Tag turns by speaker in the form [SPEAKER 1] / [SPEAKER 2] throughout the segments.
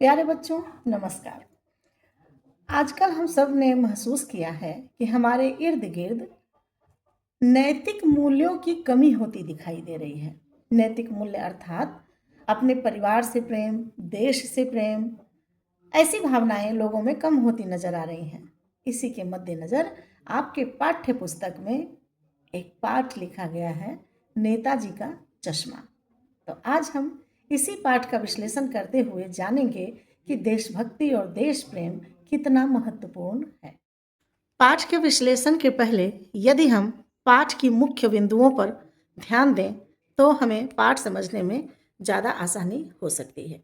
[SPEAKER 1] प्यारे बच्चों, नमस्कार। आजकल हम सब ने महसूस किया है कि हमारे इर्द गिर्द नैतिक मूल्यों की कमी होती दिखाई दे रही है। नैतिक मूल्य अर्थात अपने परिवार से प्रेम, देश से प्रेम, ऐसी भावनाएं लोगों में कम होती नजर आ रही हैं। इसी के मद्देनजर आपके पाठ्य पुस्तक में एक पाठ लिखा गया है, नेताजी का चश्मा। तो आज हम इसी पाठ का विश्लेषण करते हुए जानेंगे कि देशभक्ति और देश प्रेम कितना महत्वपूर्ण है। पाठ के विश्लेषण के पहले यदि हम पाठ की मुख्य बिंदुओं पर ध्यान दें तो हमें पाठ समझने में ज़्यादा आसानी हो सकती है।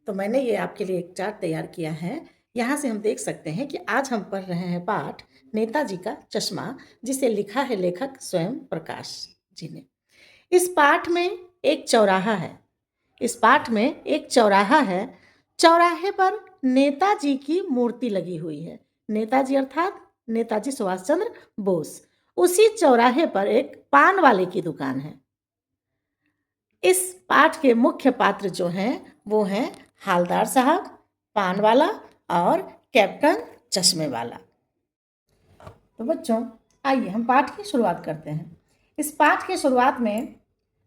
[SPEAKER 1] तो मैंने ये आपके लिए एक चार्ट तैयार किया है। यहाँ से हम देख सकते हैं कि आज हम पढ़ रहे हैं पाठ नेताजी का चश्मा, जिसे लिखा है लेखक स्वयं प्रकाश जी ने। इस पाठ में एक चौराहा है। इस पाठ में एक चौराहा है। चौराहे पर नेताजी की मूर्ति लगी हुई है। नेताजी अर्थात नेताजी सुभाष चंद्र बोस। उसी चौराहे पर एक पान वाले की दुकान है। इस पाठ के मुख्य पात्र जो हैं वो हैं हालदार साहब, पान वाला और कैप्टन चश्मे वाला। तो बच्चों, आइए हम पाठ की शुरुआत करते हैं। इस पाठ की शुरुआत में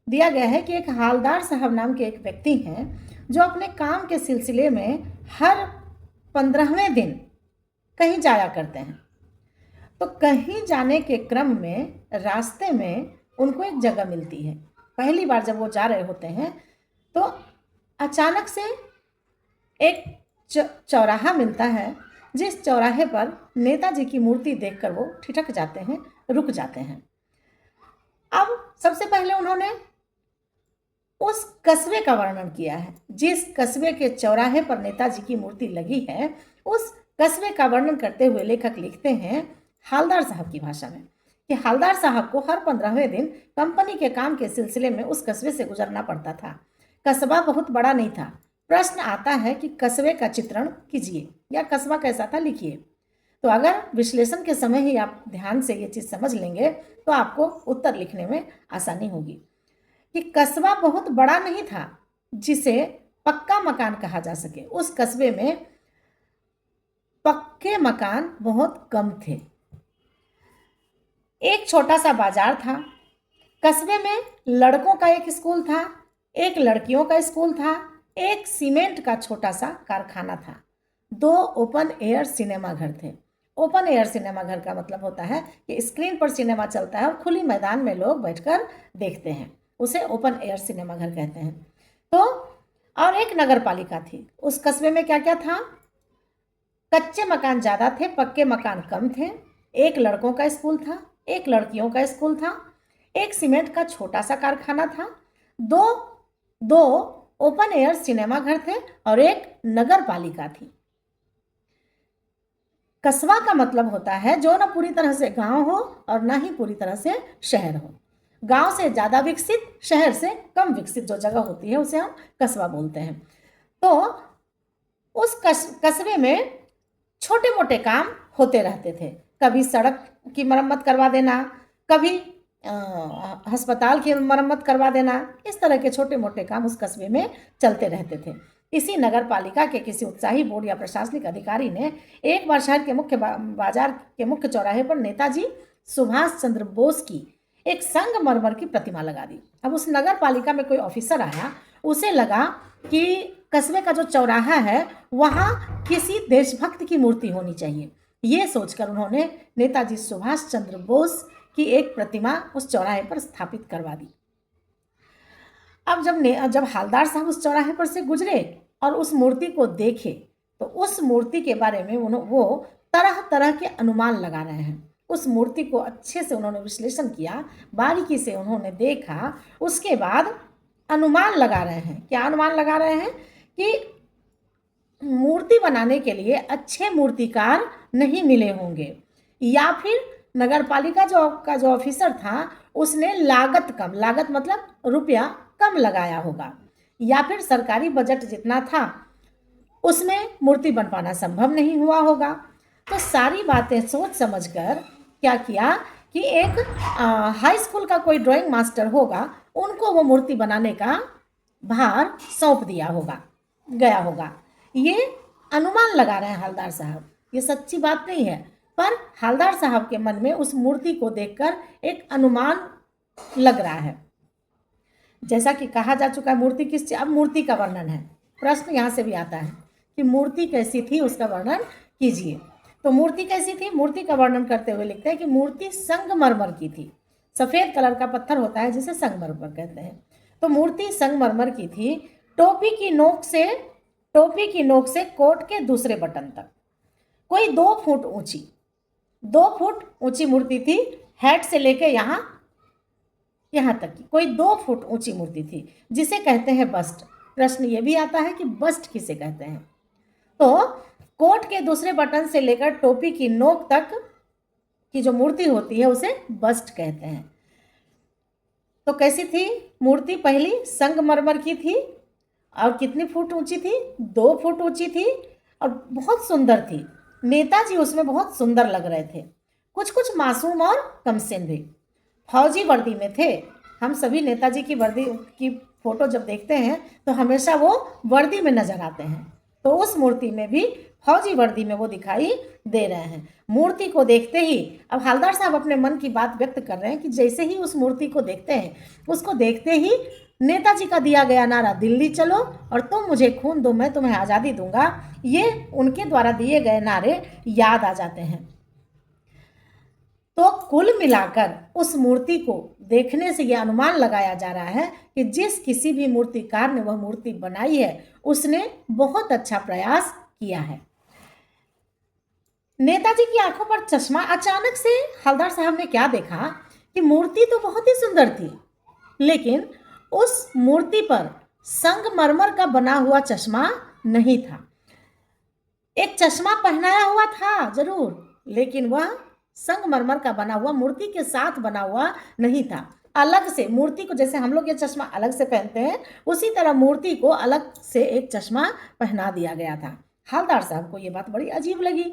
[SPEAKER 1] दिया गया है कि एक हालदार साहब नाम के एक व्यक्ति हैं जो अपने काम के सिलसिले में हर 15वें दिन कहीं जाया करते हैं। तो कहीं जाने के क्रम में रास्ते में उनको एक जगह मिलती है। पहली बार जब वो जा रहे होते हैं तो अचानक से एक चौराहा मिलता है, जिस चौराहे पर नेताजी की मूर्ति देखकर वो ठिठक जाते हैं, रुक जाते हैं। अब सबसे पहले उन्होंने उस कस्बे का वर्णन किया है। जिस कस्बे के चौराहे पर नेताजी की मूर्ति लगी है, उस कस्बे का वर्णन करते हुए लेखक लिखते हैं हालदार साहब की भाषा में कि हालदार साहब को हर 15वें दिन कंपनी के काम के सिलसिले में उस कस्बे से गुजरना पड़ता था। कस्बा बहुत बड़ा नहीं था। प्रश्न आता है कि कस्बे का चित्रण कीजिए या कस्बा कैसा था लिखिए। तो अगर विश्लेषण के समय ही आप ध्यान से ये चीज़ समझ लेंगे तो आपको उत्तर लिखने में आसानी होगी कि कस्बा बहुत बड़ा नहीं था जिसे पक्का मकान कहा जा सके। उस कस्बे में पक्के मकान बहुत कम थे। एक छोटा सा बाजार था। कस्बे में लड़कों का एक स्कूल था, एक लड़कियों का स्कूल था, एक सीमेंट का छोटा सा कारखाना था, 2 ओपन एयर सिनेमा घर थे। ओपन एयर सिनेमा घर का मतलब होता है कि स्क्रीन पर सिनेमा चलता है और खुली मैदान में लोग बैठकर देखते हैं, उसे ओपन एयर सिनेमा घर कहते हैं। तो और एक नगर पालिका थी। उस कस्बे में क्या क्या था? कच्चे मकान ज़्यादा थे, पक्के मकान कम थे। एक लड़कों का स्कूल था, एक लड़कियों का स्कूल था, एक सीमेंट का छोटा सा कारखाना था, दो ओपन एयर सिनेमा घर थे और एक नगर पालिका थी। कस्बा का मतलब होता है जो ना पूरी तरह से गांव हो और ना ही पूरी तरह से शहर हो। गांव से ज़्यादा विकसित, शहर से कम विकसित जो जगह होती है उसे हम कस्बा बोलते हैं। तो उस कस्बे में छोटे मोटे काम होते रहते थे। कभी सड़क की मरम्मत करवा देना, कभी अस्पताल की मरम्मत करवा देना, इस तरह के छोटे मोटे काम उस कस्बे में चलते रहते थे। इसी नगर पालिका के किसी उत्साही बोर्ड या प्रशासनिक अधिकारी ने एक बार शहर के मुख्य बाजार के मुख्य चौराहे पर नेताजी सुभाष चंद्र बोस की एक संगमरमर की प्रतिमा लगा दी। अब उस नगर पालिका में कोई ऑफिसर आया, उसे लगा कि कस्बे का जो चौराहा है वहाँ किसी देशभक्त की मूर्ति होनी चाहिए। ये सोचकर उन्होंने नेताजी सुभाष चंद्र बोस की एक प्रतिमा उस चौराहे पर स्थापित करवा दी। अब जब हालदार साहब उस चौराहे पर से गुजरे और उस मूर्ति को देखे तो उस मूर्ति के बारे में वो तरह तरह के अनुमान लगा रहे हैं। उस मूर्ति को अच्छे से उन्होंने विश्लेषण किया, बारीकी से उन्होंने देखा। उसके बाद अनुमान लगा रहे हैं। क्या अनुमान लगा रहे हैं? कि मूर्ति बनाने के लिए अच्छे मूर्तिकार नहीं मिले होंगे, या फिर नगर पालिका का जो ऑफिसर था उसने लागत मतलब रुपया कम लगाया होगा, या फिर सरकारी बजट जितना था उसमें मूर्ति बन पाना संभव नहीं हुआ होगा। तो सारी बातें सोच समझकर क्या किया कि एक हाई स्कूल का कोई ड्राइंग मास्टर होगा, उनको वो मूर्ति बनाने का भार सौंप दिया गया होगा। ये अनुमान लगा रहे हैं हवलदार साहब, ये सच्ची बात नहीं है, पर हवलदार साहब के मन में उस मूर्ति को देखकर एक अनुमान लग रहा है। जैसा कि कहा जा चुका है मूर्ति किस, अब मूर्ति का वर्णन है, प्रश्न यहाँ से भी आता है कि मूर्ति कैसी थी, उसका वर्णन कीजिए। तो मूर्ति कैसी थी, मूर्ति का वर्णन करते हुए लिखते हैं कि मूर्ति संगमरमर की थी। सफेद कलर का पत्थर होता है जिसे संगमरमर कहते हैं। तो मूर्ति संगमरमर की थी। टोपी की नोक से कोट के दूसरे बटन तक कोई 2 फुट ऊंची, 2 फुट ऊंची मूर्ति थी। हेड से लेके यहाँ तक की कोई 2 फुट ऊंची मूर्ति थी, जिसे कहते हैं बस्ट। प्रश्न ये भी आता है कि बस्ट किसे कहते हैं। तो कोट के दूसरे बटन से लेकर टोपी की नोक तक की जो मूर्ति होती है उसे बस्ट कहते हैं। तो कैसी थी मूर्ति? पहली संगमरमर की थी और कितनी फुट ऊंची थी? 2 फुट ऊंची थी और बहुत सुंदर थी। नेताजी उसमें बहुत सुंदर लग रहे थे, कुछ मासूम और कमसिन भी। फौजी वर्दी में थे। हम सभी नेताजी की वर्दी की फोटो जब देखते हैं तो हमेशा वो वर्दी में नजर आते हैं। तो उस मूर्ति में भी फौजी वर्दी में वो दिखाई दे रहे हैं। मूर्ति को देखते ही अब हवलदार साहब अपने मन की बात व्यक्त कर रहे हैं कि जैसे ही उस मूर्ति को देखते हैं, उसको देखते ही नेताजी का दिया गया नारा दिल्ली चलो और तुम मुझे खून दो मैं तुम्हें आज़ादी दूंगा, ये उनके द्वारा दिए गए नारे याद आ जाते हैं। तो कुल मिलाकर उस मूर्ति को देखने से यह अनुमान लगाया जा रहा है कि जिस किसी भी मूर्तिकार ने वह मूर्ति बनाई है उसने बहुत अच्छा प्रयास किया है। नेताजी की आंखों पर चश्मा, अचानक से हवलदार साहब ने क्या देखा कि मूर्ति तो बहुत ही सुंदर थी, लेकिन उस मूर्ति पर संगमरमर का बना हुआ चश्मा नहीं था। एक चश्मा पहनाया हुआ था जरूर, लेकिन वह संगमरमर का बना हुआ मूर्ति के साथ बना हुआ नहीं था। अलग से मूर्ति को, जैसे हम लोग ये चश्मा अलग से पहनते हैं, उसी तरह मूर्ति को अलग से एक चश्मा पहना दिया गया था। हवलदार साहब को ये बात बड़ी अजीब लगी।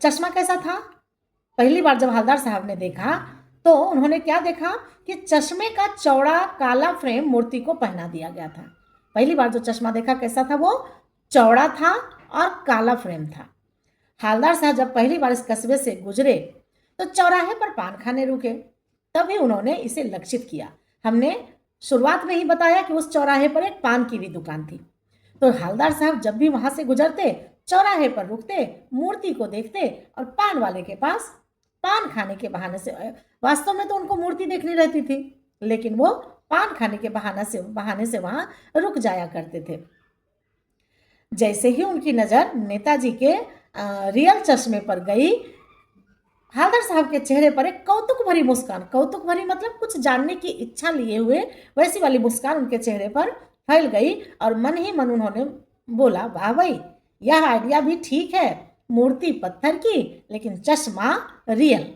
[SPEAKER 1] चश्मा कैसा था? पहली बार जब हवलदार साहब ने देखा तो उन्होंने क्या देखा कि चश्मे का चौड़ा काला फ्रेम मूर्ति को पहना दिया गया था। पहली बार जो चश्मा देखा कैसा था? वो चौड़ा था और काला फ्रेम था। हवलदार साहब जब पहली बार इस कस्बे से गुजरे तो चौराहे पर पान खाने रुके, तभी उन्होंने इसे लक्षित किया। हमने शुरुआत में ही बताया कि उस चौराहे पर एक पान की भी दुकान थी। तो हवलदार साहब जब भी वहां से गुजरते चौराहे पर रुकते, मूर्ति को देखते और पान वाले के पास पान खाने के बहाने से, वास्तव में तो उनको मूर्ति देखनी रहती थी, लेकिन वो पान खाने के बहाने से वहां रुक जाया करते थे। जैसे ही उनकी नजर नेताजी के रियल चश्मे पर गई, हवलदार साहब के चेहरे पर एक कौतुक भरी मुस्कान, कौतुक भरी मतलब कुछ जानने की इच्छा लिए हुए वैसी वाली मुस्कान उनके चेहरे पर फैल गई और मन ही मन उन्होंने बोला, वाह भाई, यह आइडिया भी ठीक है, मूर्ति पत्थर की लेकिन चश्मा रियल।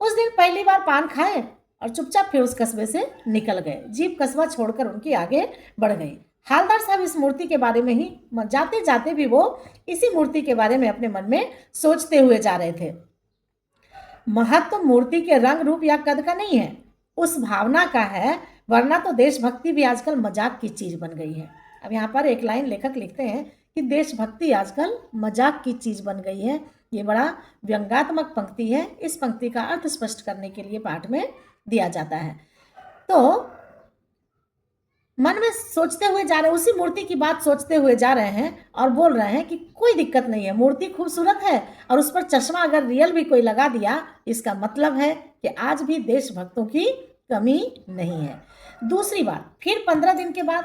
[SPEAKER 1] उस दिन पहली बार पान खाए और चुपचाप फिर उस कस्बे से निकल गए। जीप कस्बा छोड़कर उनकी आगे बढ़ गई। हवलदार साहब इस मूर्ति के बारे में ही जाते जाते भी वो इसी मूर्ति के बारे में अपने मन में सोचते हुए जा रहे थे। महत्व मूर्ति के रंग रूप या कद का नहीं है, उस भावना का है, वरना तो देशभक्ति भी आजकल मजाक की चीज बन गई है। अब यहाँ पर एक लाइन लेखक लिखते हैं कि देशभक्ति आजकल मजाक की चीज बन गई है। ये बड़ा व्यंग्यात्मक पंक्ति है। इस पंक्ति का अर्थ स्पष्ट करने के लिए पाठ में दिया जाता है। तो मन में सोचते हुए जा रहे हैं, उसी मूर्ति की बात सोचते हुए जा रहे हैं और बोल रहे हैं कि कोई दिक्कत नहीं है, मूर्ति खूबसूरत है और उस पर चश्मा अगर रियल भी कोई लगा दिया, इसका मतलब है कि आज भी देशभक्तों की कमी नहीं है। दूसरी बात, फिर 15 दिन के बाद,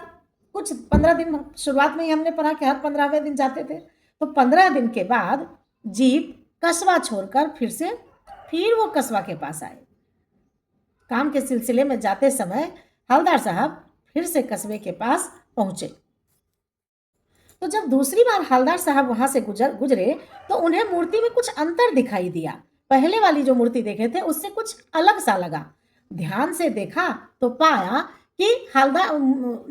[SPEAKER 1] कुछ 15 दिन शुरुआत में ही हमने पढ़ा कि हर 15वें दिन जाते थे, तो 15 दिन के बाद जीप कस्बा छोड़कर फिर वो कस्बा के पास आए। काम के सिलसिले में जाते समय हवलदार साहब फिर से कस्बे के पास पहुंचे। तो जब दूसरी बार हवलदार साहब वहां से गुजरे तो उन्हें मूर्ति में कुछ अंतर दिखाई दिया। पहले वाली जो मूर्ति देखे थे उससे कुछ अलग सा लगा। ध्यान से देखा तो पाया कि हवलदार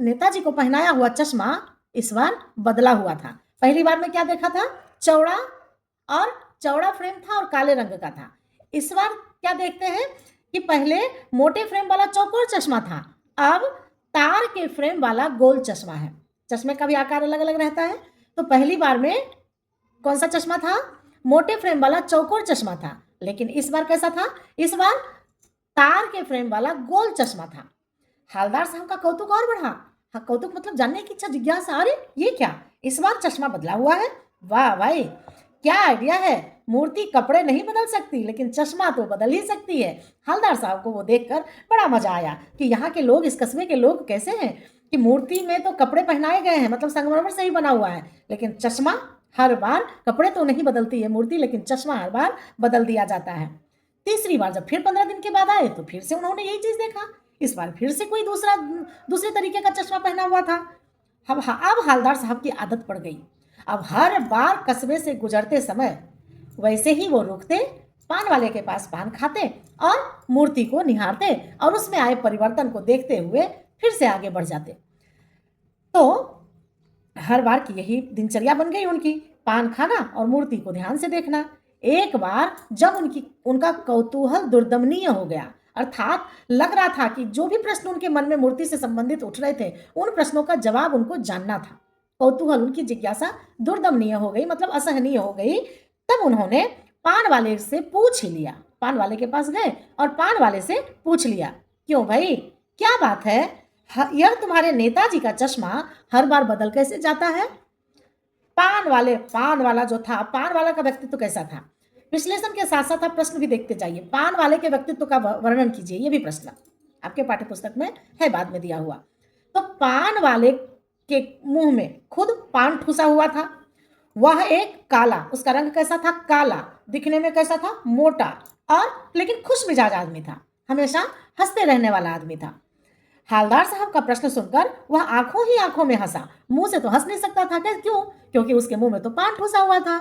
[SPEAKER 1] नेताजी को पहनाया हुआ चश्मा इस बार बदला हुआ था। पहली बार में क्या देखा था? चौड़ा फ्रेम था और काले रंग का था। इस बार क्या देखते हैं कि पहले मोटे फ्रेम वाला चौकोर चश्मा था, अब तार के फ्रेम वाला गोल चश्मा है। चश्मे का भी आकार अलग अलग रहता है। तो पहली बार में कौन सा चश्मा था? मोटे फ्रेम वाला चौकोर चश्मा था। लेकिन इस बार कैसा था? इस बार तार के फ्रेम वाला गोल चश्मा था। हवलदार साहब का कौतुक और बढ़ा। हाँ, कौतुक मतलब जानने की इच्छा, जिज्ञासा। अरे ये क्या, इस बार चश्मा बदला हुआ है? वाह भाई, क्या आइडिया है। मूर्ति कपड़े नहीं बदल सकती, लेकिन चश्मा तो बदल ही सकती है। हवलदार साहब को वो देखकर बड़ा मजा आया कि यहाँ के लोग, इस कस्बे के लोग कैसे हैं कि मूर्ति में तो कपड़े पहनाए गए हैं, मतलब संगमरमर से ही बना हुआ है, लेकिन चश्मा हर बार, कपड़े तो नहीं बदलती है मूर्ति, लेकिन चश्मा हर बार बदल दिया जाता है। तीसरी बार जब फिर 15 दिन के बाद आए तो फिर से उन्होंने यही चीज देखा। इस बार फिर से कोई दूसरे तरीके का चश्मा पहना हुआ था। अब हवलदार साहब की आदत पड़ गई। अब हर बार कस्बे से गुजरते समय वैसे ही वो रुकते, पान वाले के पास पान खाते और मूर्ति को निहारते और उसमें आए परिवर्तन को देखते हुए फिर से आगे बढ़ जाते। तो हर बार की यही दिनचर्या बन गई उनकी, पान खाना और मूर्ति को ध्यान से देखना। एक बार जब उनका कौतूहल दुर्दमनीय हो गया, अर्थात लग रहा था कि जो भी प्रश्न उनके मन में मूर्ति से संबंधित उठ रहे थे, उन प्रश्नों का जवाब उनको जानना था। कौतूहल, उनकी जिज्ञासा दुर्दमनीय हो गई, मतलब असहनीय हो गई। तब उन्होंने पान वाले से पूछ ही लिया। पान वाले के पास गए और पान वाले से पूछ लिया, क्यों भाई, क्या बात है? यह तुम्हारे नेताजी का चश्मा हर बार बदल कैसे जाता है? पान वाला जो था, पान वाला का व्यक्तित्व कैसा था? विश्लेषण के साथ साथ आप प्रश्न भी देखते जाइए। पान वाले के व्यक्तित्व का वर्णन कीजिए, ये भी प्रश्न आपके पाठ्य पुस्तक में है, बाद में दिया हुआ। तो पान वाले के मुंह में खुद पान ठूसा हुआ था। वह एक काला, उसका रंग कैसा था? काला, दिखने में कैसा था? मोटा, और लेकिन खुश मिजाज आदमी था, हमेशा हंसते रहने वाला आदमी था। हवलदार साहब का प्रश्न सुनकर वह आंखों ही आंखों में हंसा। मुंह से तो हंस नहीं सकता था, क्यों? क्योंकि उसके मुंह में तो पान ठूसा हुआ था।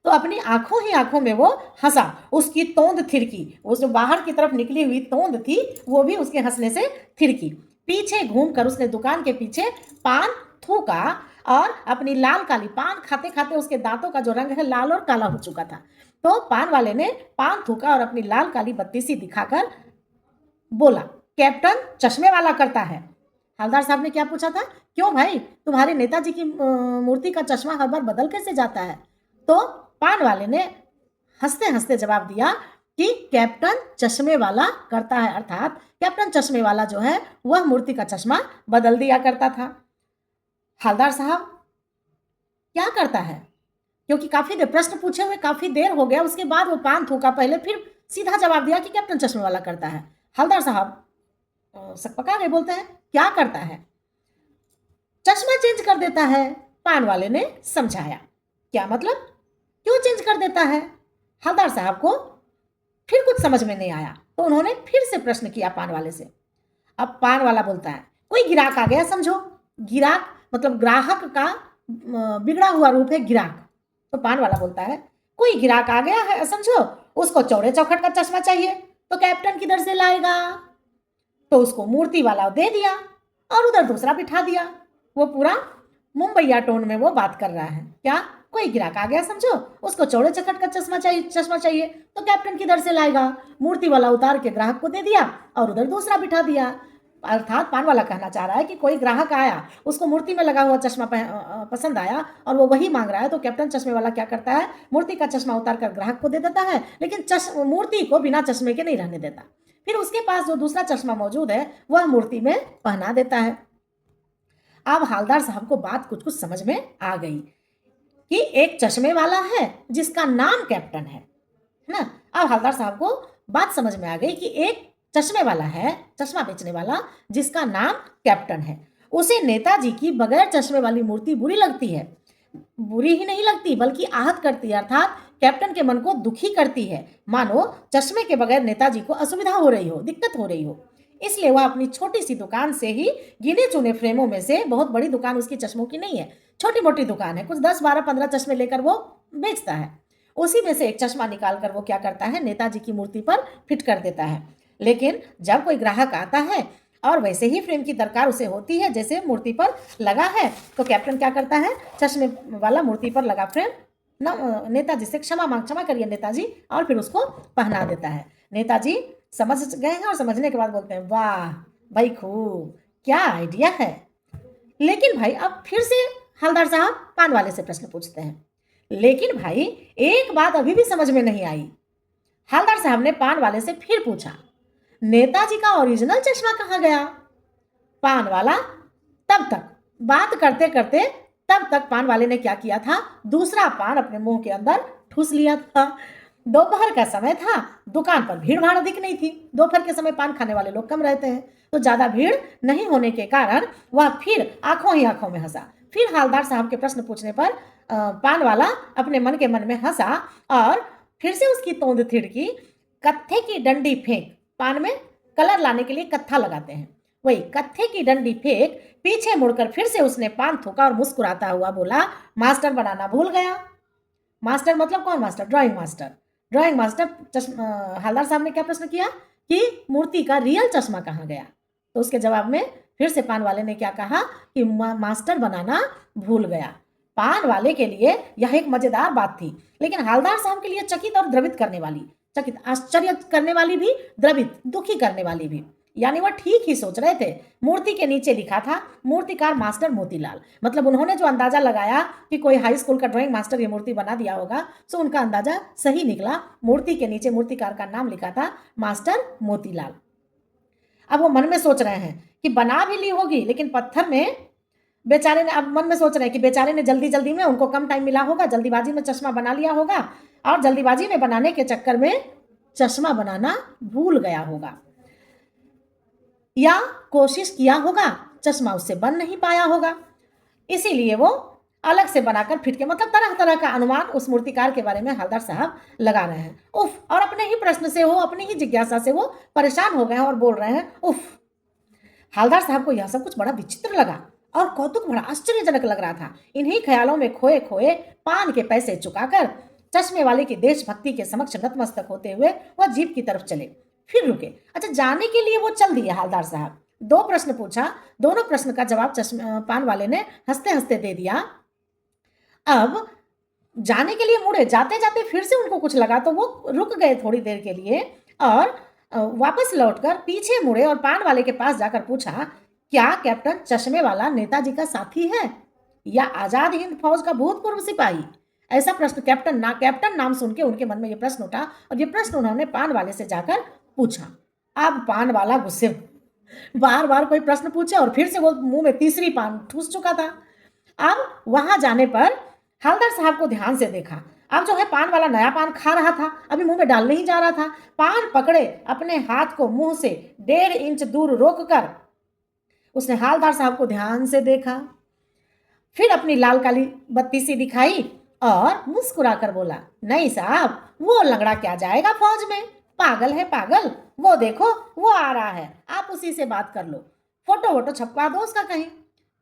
[SPEAKER 1] तो अपनी आंखों ही आंखों में वो हंसा। उसकी तोंद थिरकी, वो जो बाहर की तरफ निकली हुई तोंद थी, वो भी उसके हंसने से थिरकी। पीछे घूमकर उसने दुकान के पीछे पान थूका और अपनी लाल काली, पान खाते खाते उसके दांतों का जो रंग है लाल और काला हो चुका था। तो पान वाले ने पान थूका और अपनी लाल काली बत्ती सी दिखाकर बोला, कैप्टन चश्मे वाला करता है। हवलदार साहब ने क्या पूछा था? क्यों भाई, तुम्हारे नेताजी की मूर्ति का चश्मा हर बार बदल कैसे जाता है? तो पान वाले ने हंसते हंसते जवाब दिया कि कैप्टन चश्मे वाला करता है, अर्थात कैप्टन चश्मे वाला जो है वह मूर्ति का चश्मा बदल दिया करता था। हवलदार साहब क्या करता है? क्योंकि काफी देर प्रश्न पूछे हुए काफी देर हो गया, उसके बाद वो पान थूका पहले, फिर सीधा जवाब दिया कि कैप्टन चश्मे वाला करता है। हवलदार साहब सकपका गए, बोलते हैं क्या करता है? चश्मा चेंज कर देता है। पान वाले ने समझाया। क्या मतलब, क्यों चेंज कर देता है? हवलदार साहब को फिर कुछ समझ में नहीं आया, तो उन्होंने फिर से प्रश्न किया पान वाले से। अब पान वाला बोलता है, कोई गिराक आ गया समझो। गिराक मतलब ग्राहक का बिगड़ा हुआ रूप है गिराक। तो पान वाला बोलता है, कोई गिराक आ गया है समझो, उसको चौड़े चौखट का चश्मा चाहिए, तो कैप्टन किधर से लाएगा? तो उसको मूर्ति वाला दे दिया और उधर दूसरा बिठा दिया। वो पूरा मुंबईया टोन में वो बात कर रहा है। क्या, कोई ग्राहक आ गया समझो, उसको चौड़े चौखट का चश्मा चाहिए, तो कैप्टन किधर से लाएगा? मूर्ति वाला उतार के ग्राहक को दे दिया और उधर दूसरा बिठा दिया। अर्थात पान वाला कहना चाह रहा है कि कोई ग्राहक आया, उसको मूर्ति में लगा हुआ चश्मा पसंद आया और वो वही मांग रहा है, तो कैप्टन चश्मे वाला क्या करता है, मूर्ति का चश्मा उतार कर ग्राहक को दे देता है, लेकिन मूर्ति को बिना चश्मे के नहीं रहने देता। फिर उसके पास जो दूसरा चश्मा मौजूद है वह मूर्ति में पहना देता है। अब हवलदार साहब को बात कुछ कुछ समझ में आ गई कि एक चश्मे वाला है जिसका नाम कैप्टन है ना। अब हवलदार साहब को बात समझ में आ गई कि एक चश्मे वाला है, चश्मा बेचने वाला, जिसका नाम कैप्टन है। उसे नेताजी की बगैर चश्मे वाली मूर्ति बुरी लगती है। बुरी ही नहीं लगती बल्कि आहत करती है, अर्थात कैप्टन के मन को दुखी करती है, मानो चश्मे के बगैर नेताजी को असुविधा हो रही हो, दिक्कत हो रही हो। इसलिए वह अपनी छोटी सी दुकान से ही गिने चुने फ्रेमों में से, बहुत बड़ी दुकान उसकी चश्मों की नहीं है, छोटी मोटी दुकान है, कुछ 10 12 15 चश्मे लेकर वो बेचता है। उसी में से एक चश्मा निकाल कर वो क्या करता है, नेताजी की मूर्ति पर फिट कर देता है। लेकिन जब कोई ग्राहक आता है और वैसे ही फ्रेम की दरकार उसे होती है जैसे मूर्ति पर लगा है, तो कैप्टन क्या करता है, चश्मे वाला मूर्ति पर लगा फ्रेम नेताजी से क्षमा करिए नेताजी, और फिर उसको पहना देता है। नेताजी समझ गए हैं और समझने के बाद बोलते हैं, वाह भाई खूब, क्या आइडिया है। लेकिन भाई अब फिर से हवलदार साहब पान वाले से प्रश्न पूछते हैं। लेकिन भाई एक बात अभी भी समझ में नहीं आई। हवलदार साहब ने पान वाले से फिर पूछा, नेताजी का ओरिजिनल चश्मा कहाँ गया? पान वाला तब तक बात करते करते तब तक पान वाले ने क्या किया था, दूसरा पान अपने मुंह के अंदर ठूस लिया था। दोपहर का समय था, दुकान पर भीड़ भाड़ अधिक नहीं थी। दोपहर के समय पान खाने वाले लोग कम रहते हैं, तो ज्यादा भीड़ नहीं होने के कारण वह फिर आंखों ही आंखों में हंसा। फिर हवलदार साहब के प्रश्न पूछने पर पान वाला अपने मन के मन में हंसा और फिर से उसकी तोंद थिड़की। कत्थे की डंडी फेंक, पान में कलर लाने के लिए कत्था लगाते हैं, वही कत्थे की डंडी फेंक। पीछे मुड़कर फिर से उसने पान थूका और मुस्कुराता हुआ बोला, मास्टर बनाना भूल गया। मास्टर मतलब कौन master? Drawing master. Drawing master हवलदार साहब ने क्या प्रश्न किया कि मूर्ति का रियल चश्मा कहाँ गया? तो उसके जवाब में फिर से पान वाले ने क्या कहा कि मास्टर बनाना भूल गया। पान वाले के लिए यह एक मजेदार बात थी, लेकिन हवलदार साहब के लिए चकित और द्रवित करने वाली, चकित आश्चर्य करने वाली भी, द्रवित दुखी करने वाली भी। यानी वह ठीक ही सोच रहे थे। मूर्ति के नीचे लिखा था मूर्तिकार मास्टर मोतीलाल। मतलब उन्होंने जो अंदाजा लगाया कि कोई हाई स्कूल का ड्राइंग मास्टर ये मूर्ति बना दिया होगा, सो उनका अंदाजा सही निकला। मूर्ति के नीचे मूर्तिकार का नाम लिखा था मास्टर मोतीलाल। अब वो मन में सोच रहे हैं कि बना भी ली होगी, लेकिन पत्थर में बेचारे ने, अब मन में सोच रहे हैं कि बेचारे ने जल्दी जल्दी में, उनको कम टाइम मिला होगा, जल्दीबाजी में चश्मा बना लिया होगा और जल्दीबाजी में बनाने के चक्कर में चश्मा बनाना भूल गया होगा, या कोशिश किया होगा, चश्मा उससे बन नहीं पाया होगा, इसीलिए वो अलग से बनाकर फिट के, मतलब तरह तरह का अनुमान उस मूर्तिकार के बारे में हवलदार साहब लगा रहे हैं। उफ, और अपने ही प्रश्न से वो, अपनी ही जिज्ञासा से वो परेशान हो गए हैं और बोल रहे हैं उफ। हवलदार साहब को यह सब कुछ बड़ा विचित्र लगा और कौतुक बड़ा आश्चर्यजनक लग रहा था। इन्हीं ख्यालों में खोए खोए पान के पैसे चुकाकर चश्मे वाले की देशभक्ति के समक्ष नतमस्तक होते हुए वह जीप की तरफ चले, फिर रुके। अच्छा, जाने के लिए वो चल दिए हवलदार साहब। दो प्रश्न पूछा, दोनों प्रश्न का जवाब पान वाले ने हंसते हंसते दे दिया। अब जाने के लिए मुड़े, जाते जाते फिर से उनको कुछ लगा तो वो रुक गए थोड़ी देर के लिए और वापस लौटकर पीछे मुड़े और पान वाले के पास जाकर पूछा, क्या कैप्टन चश्मे वाला नेताजी का साथी है या आजाद हिंद फौज का भूतपूर्व सिपाही? ऐसा प्रश्न कैप्टन नाम सुन के उनके मन में ये प्रश्न उठा और ये प्रश्न उन्होंने पान वाले से जाकर पूछा। अब पान वाला गुस्से, बार बार कोई प्रश्न पूछे और फिर से वो मुंह में तीसरी पान ठूस चुका था। अब वहां जाने पर हवलदार साहब को ध्यान से देखा। अब जो है पान वाला नया पान खा रहा था, अभी मुंह में डाल नहीं जा रहा था। पान पकड़े अपने हाथ को मुंह से 1.5 इंच दूर रोककर उसने हवलदार साहब को ध्यान से देखा, फिर अपनी लाल काली बत्ती सी दिखाई और मुस्कुराकर बोला, नहीं साहब, वो लंगड़ा क्या जाएगा फौज में, पागल है पागल, वो देखो वो आ रहा है, आप उसी से बात कर लो, फोटो वोटो छपवा दो उसका कहीं।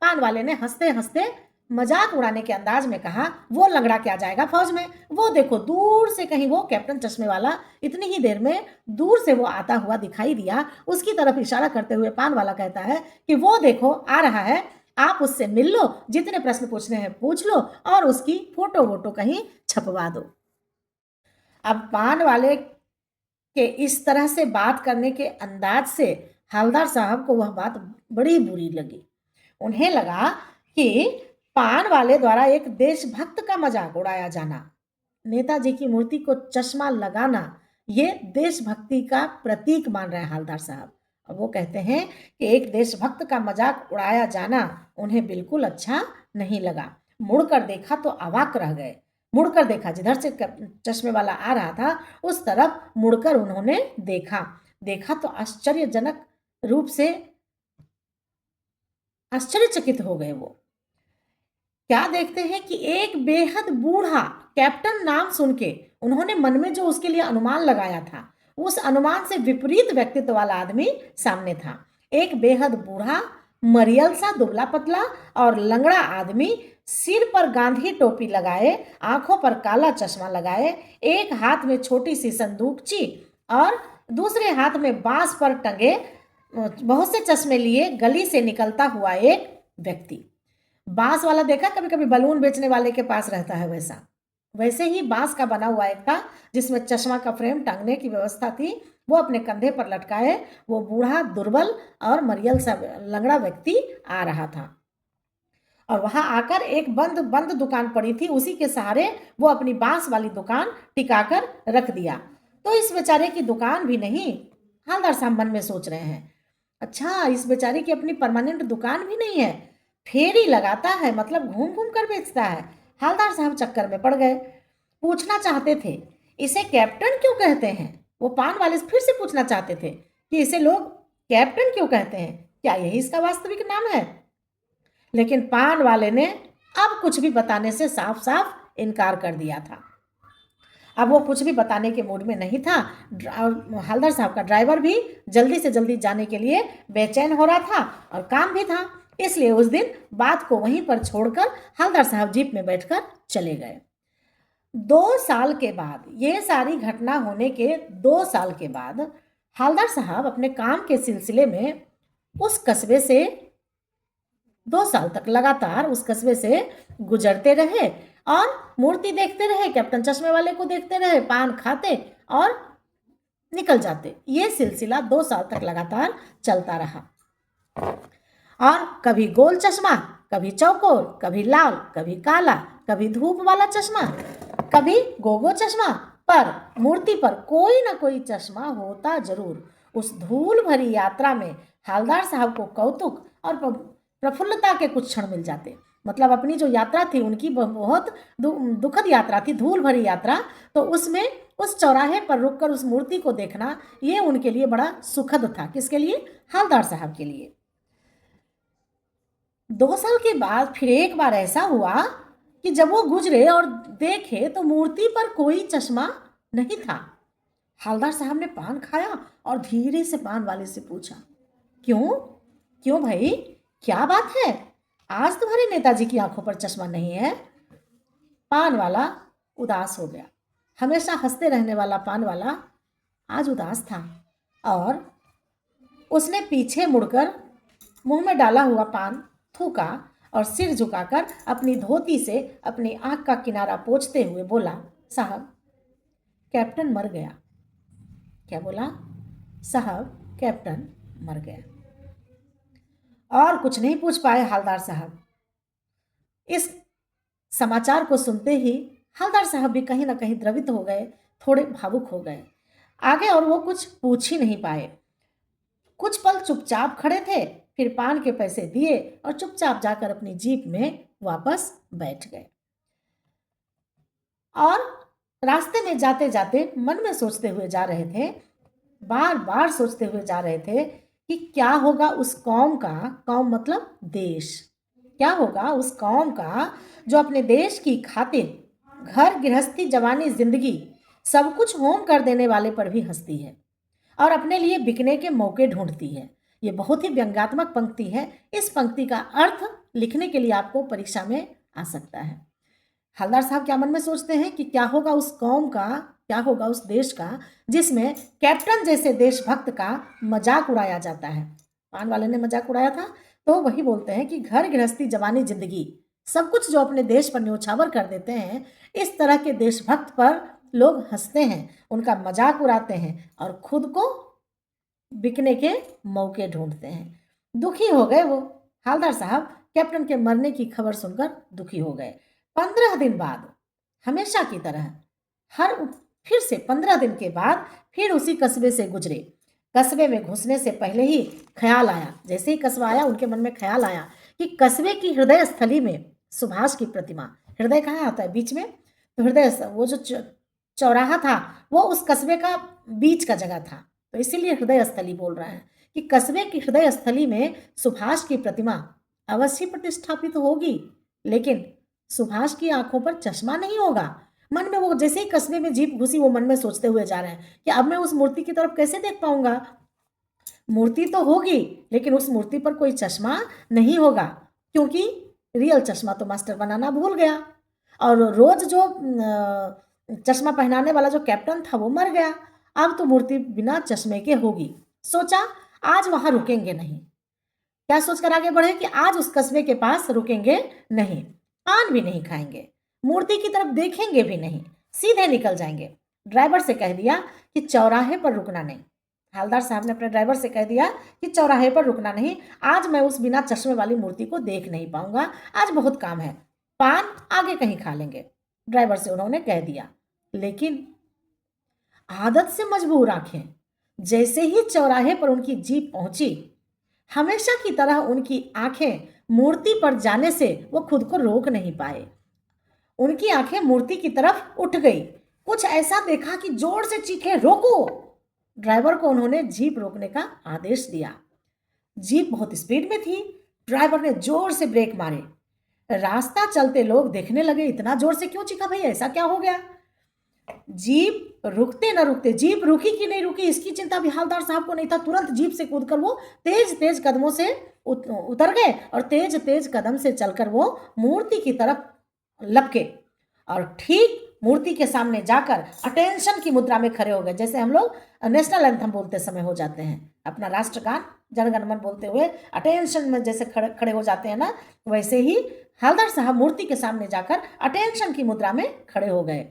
[SPEAKER 1] पान वाले ने हंसते हंसते मजाक उड़ाने के अंदाज में कहा, वो लंगड़ा क्या जाएगा फौज में, वो देखो दूर से कहीं वो कैप्टन चश्मे वाला इतनी ही देर में दूर से वो आता हुआ दिखाई दिया। उसकी तरफ इशारा करते हुए पान वाला कहता है कि वो देखो आ रहा है, आप उससे मिल लो, जितने प्रश्न पूछने हैं पूछ लो और उसकी फोटो वोटो कहीं छपवा दो। अब पान वाले के इस तरह से बात करने के अंदाज से हवलदार साहब को वह बात बड़ी बुरी लगी। उन्हें लगा कि पान वाले द्वारा एक देशभक्त का मजाक उड़ाया जाना, नेताजी की मूर्ति को चश्मा लगाना, ये देशभक्ति का प्रतीक मान रहे हैं हवलदार साहब। अब वो कहते हैं कि एक देशभक्त का मजाक उड़ाया जाना उन्हें बिल्कुल अच्छा नहीं लगा। मुड़कर देखा तो अवाक रह गए। मुड़कर देखा, जिधर से चश्मे वाला आ रहा था उस तरफ मुड़कर उन्होंने देखा तो आश्चर्यजनक रूप से आश्चर्यचकित हो गए। वो क्या देखते हैं कि एक बेहद बूढ़ा, कैप्टन नाम सुन के उन्होंने मन में जो उसके लिए अनुमान लगाया था, उस अनुमान से विपरीत व्यक्तित्व वाला आदमी सामने था। एक बेहद बूढ़ा, मरियल सा, दुबला पतला और लंगड़ा आदमी, सिर पर गांधी टोपी लगाए, आंखों पर काला चश्मा लगाए, एक हाथ में छोटी सी संदूकची और दूसरे हाथ में बांस पर टंगे बहुत से चश्मे लिए गली से निकलता हुआ एक व्यक्ति। बांस वाला देखा कभी कभी बलून बेचने वाले के पास रहता है, वैसे ही बांस का बना हुआ एक था जिसमें चश्मा का फ्रेम टांगने की व्यवस्था थी। वो अपने कंधे पर लटकाए वो बूढ़ा, दुर्बल और मरियल सा लंगड़ा व्यक्ति आ रहा था। और वहां आकर एक बंद बंद दुकान पड़ी थी, उसी के सहारे वो अपनी बांस वाली दुकान टिकाकर रख दिया। तो इस बेचारे की दुकान भी नहीं, हवलदार साहब मन में सोच रहे हैं। अच्छा, इस बेचारे की अपनी परमानेंट दुकान भी नहीं है, फेरी लगाता है, मतलब घूम घूम कर बेचता है। हवलदार साहब चक्कर में पड़ गए। पूछना चाहते थे इसे कैप्टन क्यों कहते हैं। वो पान वाले से फिर से पूछना चाहते थे कि इसे लोग कैप्टन क्यों कहते हैं, क्या यही इसका वास्तविक नाम है। लेकिन पान वाले ने अब कुछ भी बताने से साफ साफ इनकार कर दिया था। अब वो कुछ भी बताने के मूड में नहीं था। हवलदार साहब का ड्राइवर भी जल्दी से जल्दी जाने के लिए बेचैन हो रहा था और काम भी था, इसलिए उस दिन बात को वहीं पर छोड़कर हवलदार साहब जीप में बैठकर चले गए। 2 साल के बाद, ये सारी घटना होने के 2 साल के बाद, हवलदार साहब अपने काम के सिलसिले में उस कस्बे से 2 साल तक लगातार उस कस्बे से गुजरते रहे और मूर्ति देखते रहे, कैप्टन चश्मे वाले को देखते रहे, पान खाते और निकल जाते। ये सिलसिला 2 साल तक लगातार चलता रहा। और कभी गोल चश्मा, कभी चौकोर, कभी लाल, कभी काला, कभी धूप वाला चश्मा, कभी गोगो चश्मा, पर मूर्ति पर कोई ना कोई चश्मा होता जरूर। उस धूल भरी यात्रा में हवलदार साहब को कौतुक और प्रफुल्लता के कुछ क्षण मिल जाते। मतलब अपनी जो यात्रा थी उनकी बहुत दुखद यात्रा थी, धूल भरी यात्रा, तो उसमें उस चौराहे पर रुककर उस मूर्ति को देखना ये उनके लिए बड़ा सुखद था। किसके लिए? हवलदार साहब के लिए। 2 साल के बाद फिर एक बार ऐसा हुआ कि जब वो गुजरे और देखे तो मूर्ति पर कोई चश्मा नहीं था। हवलदार साहब ने पान खाया और धीरे से पान वाले से पूछा, क्यों क्यों भाई, क्या बात है, आज तुम्हारे नेताजी की आंखों पर चश्मा नहीं है। पान वाला उदास हो गया। हमेशा हंसते रहने वाला पान वाला आज उदास था और उसने पीछे मुड़कर मुंह में डाला हुआ पान थूका और सिर झुकाकर अपनी धोती से अपनी आंख का किनारा पोंछते हुए बोला, साहब कैप्टन मर गया। क्या बोला? साहब कैप्टन मर गया। और कुछ नहीं पूछ पाए हवलदार साहब। इस समाचार को सुनते ही हवलदार साहब भी कहीं ना कहीं द्रवित हो गए, थोड़े भावुक हो गए आगे, और वो कुछ पूछ ही नहीं पाए। कुछ पल चुपचाप खड़े थे, फिर पान के पैसे दिए और चुपचाप जाकर अपनी जीप में वापस बैठ गए। और रास्ते में जाते जाते मन में सोचते हुए जा रहे थे, बार बार सोचते हुए जा रहे थे कि क्या होगा उस कौम का, कौम मतलब देश, क्या होगा उस कौम का जो अपने देश की खातिर घर गृहस्थी जवानी जिंदगी सब कुछ होम कर देने वाले पर भी हंसती है और अपने लिए बिकने के मौके ढूंढती है। ये बहुत ही व्यंग्यात्मक पंक्ति है। इस पंक्ति का अर्थ लिखने के लिए आपको परीक्षा में आ सकता है। हवलदार साहब क्या मन में सोचते हैं कि क्या होगा उस कौम का, क्या होगा उस देश का जिसमें कैप्टन जैसे देशभक्त का मजाक उड़ाया जाता है। पान वाले ने मजाक उड़ाया था, तो वही बोलते हैं कि घर गृहस्थी जवानी जिंदगी सब कुछ जो अपने देश पर न्योछावर कर देते हैं, इस तरह के देशभक्त पर लोग हंसते हैं, उनका मजाक उड़ाते हैं और खुद को बिकने के मौके ढूंढते हैं। दुखी हो गए वो हवलदार साहब, कैप्टन के मरने की खबर सुनकर दुखी हो गए। 15 दिन बाद, हमेशा की तरह फिर से 15 दिन के बाद फिर उसी कस्बे से गुजरे। कस्बे में घुसने से पहले ही ख्याल आया, जैसे ही कस्बा आया उनके मन में ख्याल आया कि कस्बे की हृदय स्थली में सुभाष की प्रतिमा, हृदय कहाँ आता है? बीच में, तो हृदय वो जो चौराहा था वो उस कस्बे का बीच का जगह था, तो इसीलिए हृदय स्थली बोल रहा है कि कस्बे की हृदय स्थली में सुभाष की प्रतिमा अवश्य प्रतिष्ठापित होगी, लेकिन सुभाष की आंखों पर चश्मा नहीं होगा। मन में वो जैसे ही कस्बे में जीप घुसी, वो मन में सोचते हुए जा रहे हैं कि अब मैं उस मूर्ति की तरफ कैसे देख पाऊंगा। मूर्ति तो होगी लेकिन उस मूर्ति पर कोई चश्मा नहीं होगा, क्योंकि रियल चश्मा तो मास्टर बनाना भूल गया और रोज जो चश्मा पहनाने वाला जो कैप्टन था वो मर गया। अब तो मूर्ति बिना चश्मे के होगी। सोचा आज वहां रुकेंगे नहीं। क्या सोचकर आगे बढ़े कि आज उस कस्बे के पास रुकेंगे नहीं, पान भी नहीं खाएंगे, मूर्ति की तरफ देखेंगे भी नहीं, सीधे निकल जाएंगे। ड्राइवर से कह दिया कि चौराहे पर रुकना नहीं। हवलदार साहब ने अपने ड्राइवर से कह दिया कि चौराहे पर रुकना नहीं, आज मैं उस बिना चश्मे वाली मूर्ति को देख नहीं पाऊंगा, आज बहुत काम है, पान आगे कहीं खा लेंगे। ड्राइवर से उन्होंने कह दिया। लेकिन आदत से मजबूर आंखें जैसे ही चौराहे पर उनकी जीप पहुंची, हमेशा की तरह उनकी आंखें मूर्ति पर जाने से वो खुद को रोक नहीं पाए। उनकी आंखें मूर्ति की तरफ उठ गई। कुछ ऐसा देखा कि जोर से चीखे, रोको। ड्राइवर को उन्होंने जीप रोकने का आदेश दिया। जीप बहुत स्पीड में थी। ड्राइवर ने जोर से ब्रेक मारे। रास्ता चलते लोग देखने लगे, इतना जोर से क्यों चीखा भाई, ऐसा क्या हो गया। जीप रुकते न रुकते, जीप रुकी कि नहीं रुकी इसकी चिंता भी हवलदार साहब को नहीं था। तुरंत जीप से कूदकर वो तेज तेज कदमों से उतर गए और तेज तेज कदम से चलकर वो मूर्ति की तरफ लपके और ठीक मूर्ति के सामने जाकर अटेंशन की मुद्रा में खड़े हो गए। जैसे हम लोग नेशनल एंथम बोलते समय हो जाते हैं, अपना राष्ट्रगान जनगण मन बोलते हुए अटेंशन में जैसे खड़े हो जाते हैं ना, वैसे ही हवलदार साहब मूर्ति के सामने जाकर अटेंशन की मुद्रा में खड़े हो गए।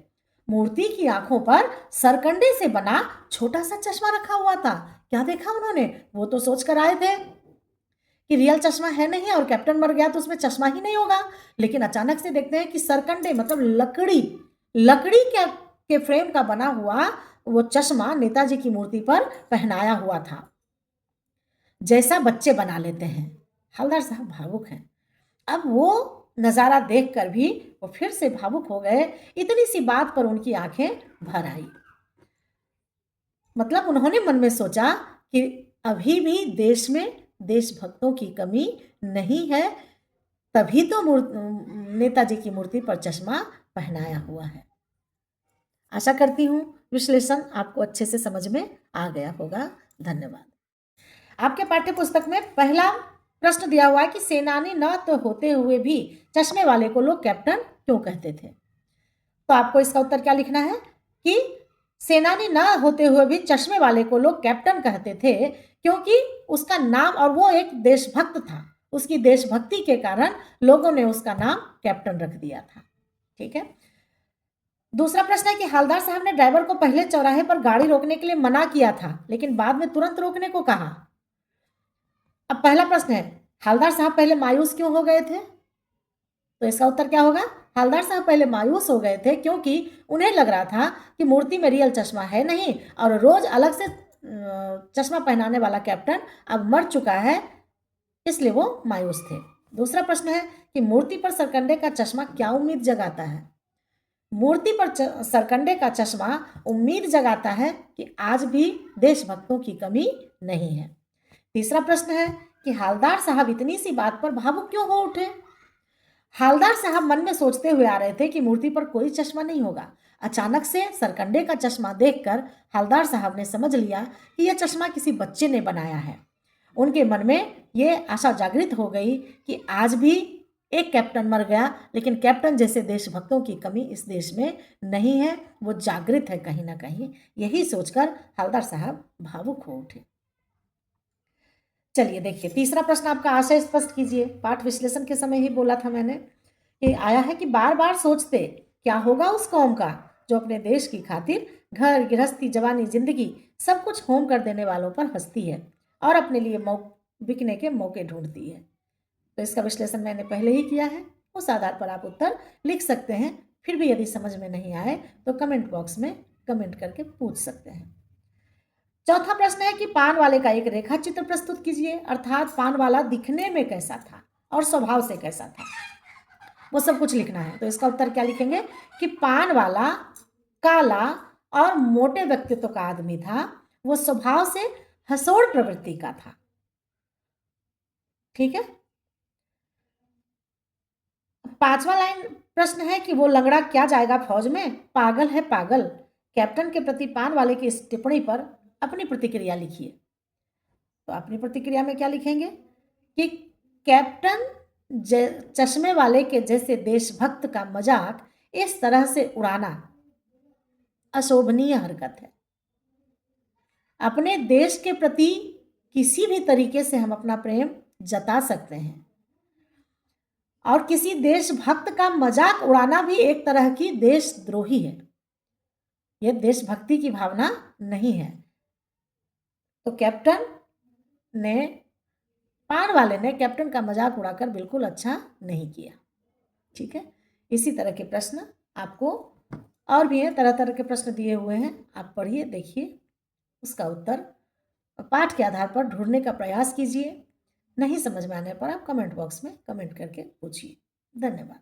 [SPEAKER 1] मूर्ति की आंखों पर सरकंडे से बना छोटा सा चश्मा रखा हुआ था। क्या देखा उन्होंने, वो तो सोच कर आए थे कि रियल चश्मा है नहीं और कैप्टन मर गया तो उसमें चश्मा ही नहीं होगा। लेकिन अचानक से देखते हैं कि सरकंडे मतलब लकड़ी के फ्रेम का बना हुआ वो चश्मा नेताजी की मूर्ति पर पहनाया हुआ था, जैसा बच्चे बना लेते हैं। हवलदार साहब भावुक हैं। अब वो नज़ारा देखकर भी वो फिर से भावुक हो गए। इतनी सी बात पर उनकी आंखें भर आई। मतलब उन्होंने मन में सोचा कि अभी भी देश में देशभक्तों की कमी नहीं है, तभी तो नेताजी की मूर्ति पर चश्मा पहनाया हुआ है। आशा करती हूँ विश्लेषण आपको अच्छे से समझ में आ गया होगा। धन्यवाद। आपके पाठ्य पुस्तक में पहला प्रश्न दिया हुआ है कि सेनानी न तो होते हुए भी चश्मे वाले को लोग कैप्टन क्यों कहते थे। तो आपको इसका उत्तर क्या लिखना है कि सेनानी न होते हुए भी चश्मे वाले को लोग कैप्टन कहते थे क्योंकि उसका नाम, और वो एक देशभक्त था, उसकी देशभक्ति के कारण लोगों ने उसका नाम कैप्टन रख दिया था। ठीक है। दूसरा प्रश्न है कि हवलदार साहब ने ड्राइवर को पहले चौराहे पर गाड़ी रोकने के लिए मना किया था लेकिन बाद में तुरंत रोकने को कहा। अब पहला प्रश्न है, हवलदार साहब पहले मायूस क्यों हो गए थे। तो इसका उत्तर क्या होगा, हवलदार साहब पहले मायूस हो गए थे क्योंकि उन्हें लग रहा था कि मूर्ति में रियल चश्मा है नहीं और रोज अलग से चश्मा पहनाने वाला कैप्टन अब मर चुका है, इसलिए वो मायूस थे। दूसरा प्रश्न है कि मूर्ति पर सरकंडे का चश्मा क्या उम्मीद जगाता है। मूर्ति पर सरकंडे का चश्मा उम्मीद जगाता है कि आज भी देशभक्तों की कमी नहीं है। तीसरा प्रश्न है कि हवलदार साहब इतनी सी बात पर भावुक क्यों हो उठे। हवलदार साहब मन में सोचते हुए आ रहे थे कि मूर्ति पर कोई चश्मा नहीं होगा। अचानक से सरकंडे का चश्मा देखकर हवलदार साहब ने समझ लिया कि यह चश्मा किसी बच्चे ने बनाया है। उनके मन में यह आशा जागृत हो गई कि आज भी एक कैप्टन मर गया लेकिन कैप्टन जैसे देशभक्तों की कमी इस देश में नहीं है, वो जागृत है कहीं ना कहीं। यही सोचकर हवलदार साहब भावुक हो उठे। चलिए देखिए, तीसरा प्रश्न आपका आशय स्पष्ट कीजिए। पाठ विश्लेषण के समय ही बोला था मैंने कि आया है कि बार बार सोचते क्या होगा उस कौम का जो अपने देश की खातिर घर गृहस्थी जवानी जिंदगी सब कुछ होम कर देने वालों पर हंसती है और अपने लिए बिकने के मौके ढूंढती है। तो इसका विश्लेषण मैंने पहले ही किया है, उस आधार पर आप उत्तर लिख सकते हैं। फिर भी यदि समझ में नहीं आए तो कमेंट बॉक्स में कमेंट करके पूछ सकते हैं। चौथा प्रश्न है कि पान वाले का एक रेखा चित्र प्रस्तुत कीजिए, अर्थात पान वाला दिखने में कैसा था और स्वभाव से कैसा था, वो सब कुछ लिखना है। तो इसका उत्तर क्या लिखेंगे कि पान वाला काला और मोटे व्यक्तित्व का आदमी था, वो स्वभाव से हंसोड़ प्रवृत्ति का था। ठीक है। पांचवा लाइन प्रश्न है कि वो लंगड़ा क्या जाएगा फौज में, पागल है पागल। कैप्टन के प्रति पान वाले की इस टिप्पणी पर अपनी प्रतिक्रिया लिखिए। तो अपनी प्रतिक्रिया में क्या लिखेंगे कि कैप्टन चश्मे वाले के जैसे देशभक्त का मजाक इस तरह से उड़ाना अशोभनीय हरकत है। अपने देश के प्रति किसी भी तरीके से हम अपना प्रेम जता सकते हैं और किसी देशभक्त का मजाक उड़ाना भी एक तरह की देशद्रोही है। यह देशभक्ति की भावना नहीं है। तो कैप्टन ने पार वाले ने कैप्टन का मजाक उड़ाकर बिल्कुल अच्छा नहीं किया। ठीक है, इसी तरह के प्रश्न आपको और भी हैं, तरह तरह के प्रश्न दिए हुए हैं, आप पढ़िए, देखिए, उसका उत्तर पाठ के आधार पर ढूंढने का प्रयास कीजिए। नहीं समझ में आने पर आप कमेंट बॉक्स में कमेंट करके पूछिए। धन्यवाद।